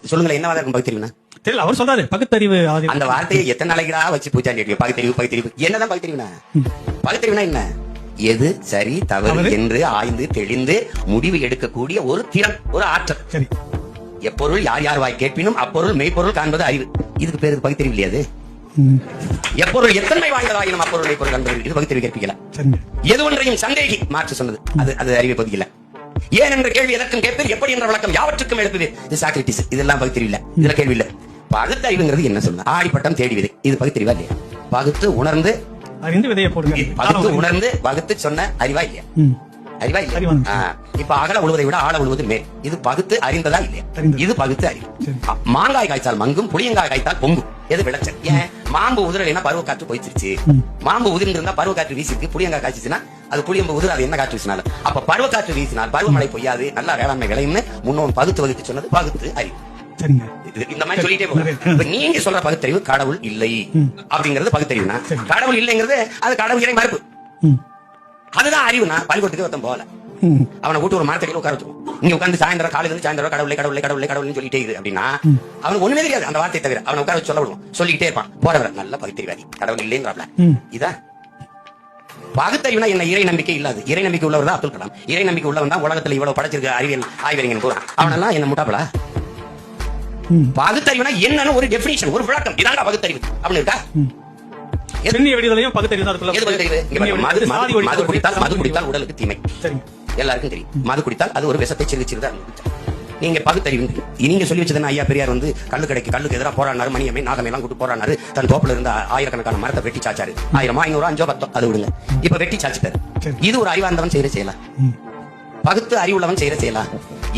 சொல்லுங்களேன், என்னவா இருக்கும் பகுத்தறிவுனா? தெரியல, அவர் சொல்றாரு பகுத்தறிவு. அந்த வார்த்தையை எத்தனை நாளைக்குடா வச்சு பூச்சாண்டி பகுத்தறிவு பகுத்தறிவு என்னதான் பகுத்தறிவுனா? பகுத்தறிவுனா என்ன? எது சரி தவறு என்று ஆய்ந்து தெளிந்து முடிவு எடுக்கக்கூடிய ஒரு திறன், ஒரு ஆற்றல். சரி. எப்பொருள் யார் யார் வாய் கேட்பினும் அப்பொருள் மெய்ப்பொருள் காண்பது அறிவு. இதுக்கு பேருக்கு பகுத்தறிவு இல்லையாது. எப்பொருள் எத்தன்மை வாய்ந்ததாயினும் அப்பொருள் மெய்ப்பொருள் காண்பது, இது பகுத்தறிவு கேட்பீங்களா? எது ஒன்றையும் சந்தேகி மாற்று சொன்னது அது அறிவை பகுதியில. ஏன் என்ற கேள்வி எதற்கும் கேட்பது, எப்படி என்ற விளக்கம் யாவற்றுக்கும் எழுப்புது, இது சாக்ரட்டிஸ். இதெல்லாம் பகுத்தறிவு இல்ல, இதுல கேள்வி இல்ல. பகுத்தறிவுங்கிறது என்ன சொல்லுங்க? ஆடிப்பட்டம் தேடி விதை, இது பகுத்தறிவா இல்லையா? பகுத்து உணர்ந்து அறிந்து விதையை போடுங்க. பகுத்து உணர்ந்து வகுத்து சொன்ன அறிவா இல்லையா? அறிவா இல்லையா? இப்ப அகல உழுவதை விட ஆழ உழுவது மேல், இது பகுத்து அறிந்ததா இல்லையா? இது பகுத்து அறிவு. மாங்காய் காய்ச்சால் மங்கும், புளியங்காய் காய்த்தால் பொங்கும். எது விளைச்சல்? ஏன் மாம்பு உதிரலைன்னா பருவ காற்று போயிடுச்சு. மாம்பு உதிர்ந்து இருந்தா பருவ காற்று வீசிருக்கு, புளியங்காய் காய்ச்சிச்சுன்னா அது புளியம்பு உதிர், அது என்ன காற்று வீசினாலும். அப்ப பருவ காற்று வீசினால் பருவமழை பொய்யாது, நல்லா வேளாண்மை விளையும்னு முன்னோன் பகுத்து வகுத்து சொன்னது பகுத்து அறிவு. இந்த மாதிரி சொல்லிட்டே போங்க. நீங்க சொல்ற பகுத்தறிவு கடவுள் இல்லை அப்படிங்கிறது பகுத்தறிவுனா, கடவுள் இல்லைங்கிறது அது கடவுள் இறை மறுப்பு. அதுதான் அறிவுனா. பள்ளிக்கூடத்துக்கு ஒருத்தன் போல, அவனை கூட்டு ஒரு மரத்தடியில் உட்கார வச்சுக்கணும். இங்க உட்காந்து சாயந்தரம் காலையில இருந்து சாயந்தரம் கடவுளை கடவுளை கடவுளை கடவுள்னு சொல்லிட்டே இரு அப்படின்னா அவனுக்கு ஒண்ணுமே தெரியாது அந்த வார்த்தையை தவிர. அவனை உட்கார வச்சு சொல்ல விடுவோம், சொல்லிக்கிட்டே இருப்பான். போறவர நல்ல பகுத்தறிவாதி, கடவுள் இல்லைங்கிறாப்ல. இதான் பகுத்தறிவுனா என்ன? இறை நம்பிக்கை இல்லாது. இறை நம்பிக்கை உள்ளவர் தான் அப்துல் கலாம். இறை நம்பிக்கை உள்ளவன் தான் உலகத்துல இவ்வளவு படைச்சிருக்க அறிவியல் ஆய்வறிஞன் போறான். அவனெல்லாம் என்ன முட்டாப்பலா? பகுத்தறிவுனா என்னன்னு ஒரு டெபினிஷன், ஒரு விளக்கம். இதாங்க பகுத்தறிவு அப்படின்னு இருக்கா? மது குடித்தால் உடலுக்கு தீமை, எல்லாருக்கும் தெரியும். மது குடித்தால் அது ஒரு விஷத்தை சிறுதான். நீங்க பகுத்தறிவு நீங்க சொல்லி வச்சதுன்னா, ஐயா பெரியார் வந்து கல்லுக்கு எதிராக போராடினாரு, மணியம்மை நாகமை எல்லாம் கூட்டு போராடினாரு. தன் தோப்புல இருந்த ஆயிரக்கணக்கான மரத்தை வெட்டி சாச்சாரு. 1000 500 5 10 அது விடுங்க. இப்ப வெட்டி சாச்சிட்டாரு. இது ஒரு அறிவார்ந்தவன் செய்யற செய்யலாம், பகுத்து அறிவுள்ளவன் செய்யற செய்யலாம்.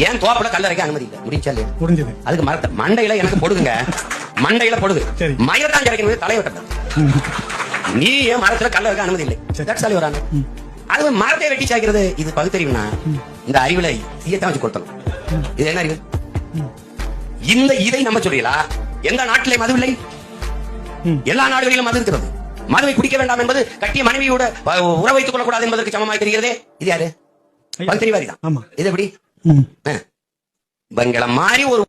ஏன் தோப்புல கல்லறைக்கு அனுமதி இல்லை? முடிஞ்சா இல்லையா? முடிஞ்சது. அதுக்கு மரத்தை மண்டையில எனக்கு பொடுங்க, மண்டையில பொடுகு மயிரத்தான் கிடைக்கணும், தலையை வெட்டது. நீ ஏன் மரத்துல கல்லறைக்கு அனுமதி இல்லை? அது மரத்தை வெட்டி சாய்க்கிறது இது பகுத்தறிவுனா? இந்த அறிவுல தீயத்தான் வச்சு கொடுத்தணும். இது என்ன அறிவு? இதை நம்ம சொல்லலாம். எந்த நாட்டிலே மது இல்லை? எல்லா நாடுகளிலும் மது இருக்கிறது. மதுவை குடிக்க வேண்டாம் என்பது கட்டிய மனைவியோட உறவு வைத்துக் கொள்ளக்கூடாது என்பதற்கு சமமாக தெரிகிறதே. இது யாரு? பகுத்தறிவாதி தான். இது எப்படி? வங்களம் மாறி ஒரு